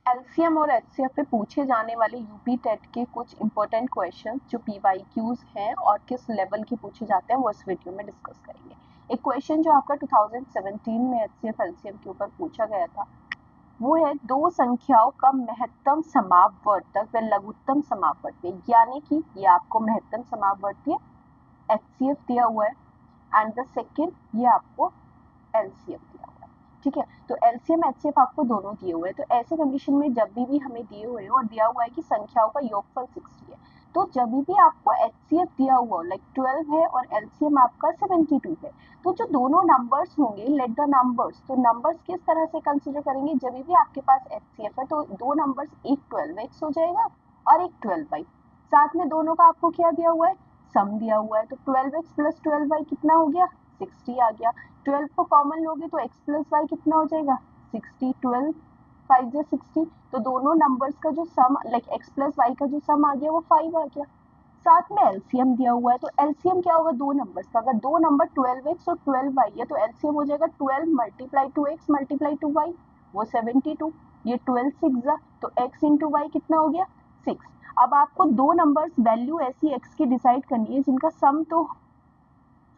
LCM और HCF पे पूछे जाने वाले यूपी टेट के कुछ इंपॉर्टेंट क्वेश्चन जो पीवाईक्यूज हैं और किस लेवल के पूछे जाते हैं वो इस वीडियो में डिस्कस करेंगे। एक क्वेश्चन जो आपका 2017 में एचसीएफ एलसीएम के ऊपर पूछा गया था वो है दो संख्याओं का महत्तम समापवर्तक व लघुत्तम समापवर्ती, यानी कि ये आपको महत्तम समापवर्ती एचसीएफ दिया हुआ है एंड द सेकेंड ये आपको एलसीएम दिया हुआ है। ठीक है, तो एलसीएम एचसीएफ आपको दोनों दिए हुए हैं। तो ऐसे कंडीशन में जब भी हमें दिए हुए हैं और दिया हुआ है कि संख्याओं का योगफल 60 है, तो जब भी आपको एचसीएफ दिया हुआ लाइक 12 है और एलसीएम आपका 72 है, तो जो दोनों नंबर्स होंगे लेट द नंबर्स, तो नंबर्स किस तरह से कंसिडर करेंगे, जब भी आपके पास एचसीएफ है तो दो नंबर्स, एक 12x हो जाएगा और एक 12y, साथ में दोनों का आपको क्या दिया हुआ है, सम दिया हुआ है। तो 12x प्लस 12y कितना हो गया, 60 आ गया। 12 को कॉमन लोगे तो x प्लस वाई कितना हो जाएगा, 60। 12 5 जा 60, तो दोनों नंबर्स का जो sum like x plus Y का जो सम आ गया वो 5 आ गया। साथ में एलसीएम दिया हुआ है, तो एलसीएम क्या होगा, दो नंबर्स का, अगर दो नंबर 12x और 12y है तो एलसीएम हो जाएगा 12 multiply two X multiply two Y, वो 72। ये 12 6 जा तो x इंटू वाई कितना हो गया, 6। अब आपको दो नंबर्स वैल्यू ऐसी x की डिसाइड करनी है जिनका सम तो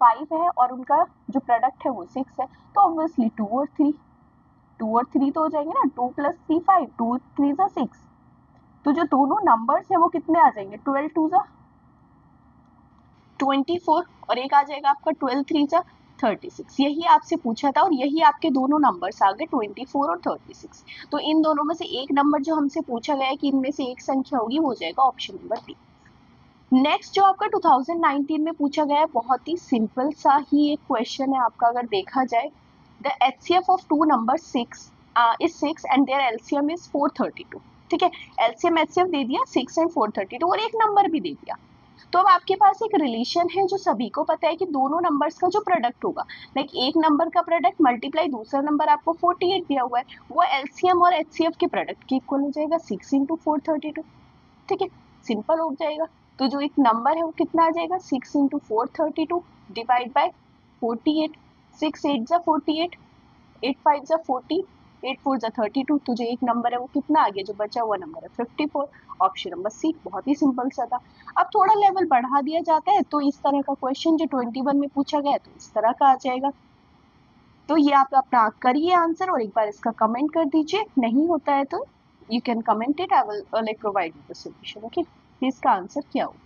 5 है और उनका जो प्रोडक्ट है वो 6 है, तो ऑब्वियसली 2 और 3 तो हो जाएंगे ना, 2 प्लस 3 5, 2 3 जा 6, तो जो दोनों नंबर्स है वो कितने आ जाएंगे, 12 2 जा 24 और एक आ जाएगा आपका 12 3 जा 36। यही आपसे पूछा था और यही आपके दोनों नंबर्स आ गए 24 और 36। तो इन दोनों में से एक नंबर जो हमसे पूछा गया है कि इनमें से एक संख्या होगी वो हो जाएगा ऑप्शन नंबर बी। नेक्स्ट जो आपका 2019 में पूछा गया है, बहुत ही सिंपल सा ही एक क्वेश्चन है आपका, अगर देखा जाए the HCF of two number 6 is 6 and their LCM is 432। ठीक है, एलसीएम एचसीएफ दे दिया 6 एंड 432 और एक नंबर भी दे दिया। तो अब आपके पास एक रिलेशन है जो सभी को पता है कि दोनों नंबर्स का जो प्रोडक्ट होगा, लाइक एक नंबर का प्रोडक्ट मल्टीप्लाई दूसरा नंबर आपको 48 दिया हुआ है, वो एलसीएम और एचसीएफ के प्रोडक्ट के इक्वल हो जाएगा 6 इंटू 432। ठीक है, सिंपल हो जाएगा। तो जो एक नंबर है वो कितना आ जाएगा, 6 इंटू 432 डिवाइड बाई 48, 6 8 जा 48, 8 5 जा 40, 8 4 जा 32, तो जो एक नंबर है वो कितना आ गया, जो बचा हुआ नंबर है 54। ऑप्शन नंबर सी, बहुत ही सिंपल सा था। अब थोड़ा लेवल बढ़ा दिया जाता है तो इस तरह का क्वेश्चन जो 21 में पूछा गया है तो इस तरह का आ जाएगा। तो ये आप अपना करिए आंसर और एक बार इसका कमेंट कर दीजिए, नहीं होता है तो you can comment it, I will like provide you the solution. Okay, इसका आंसर क्या होगा।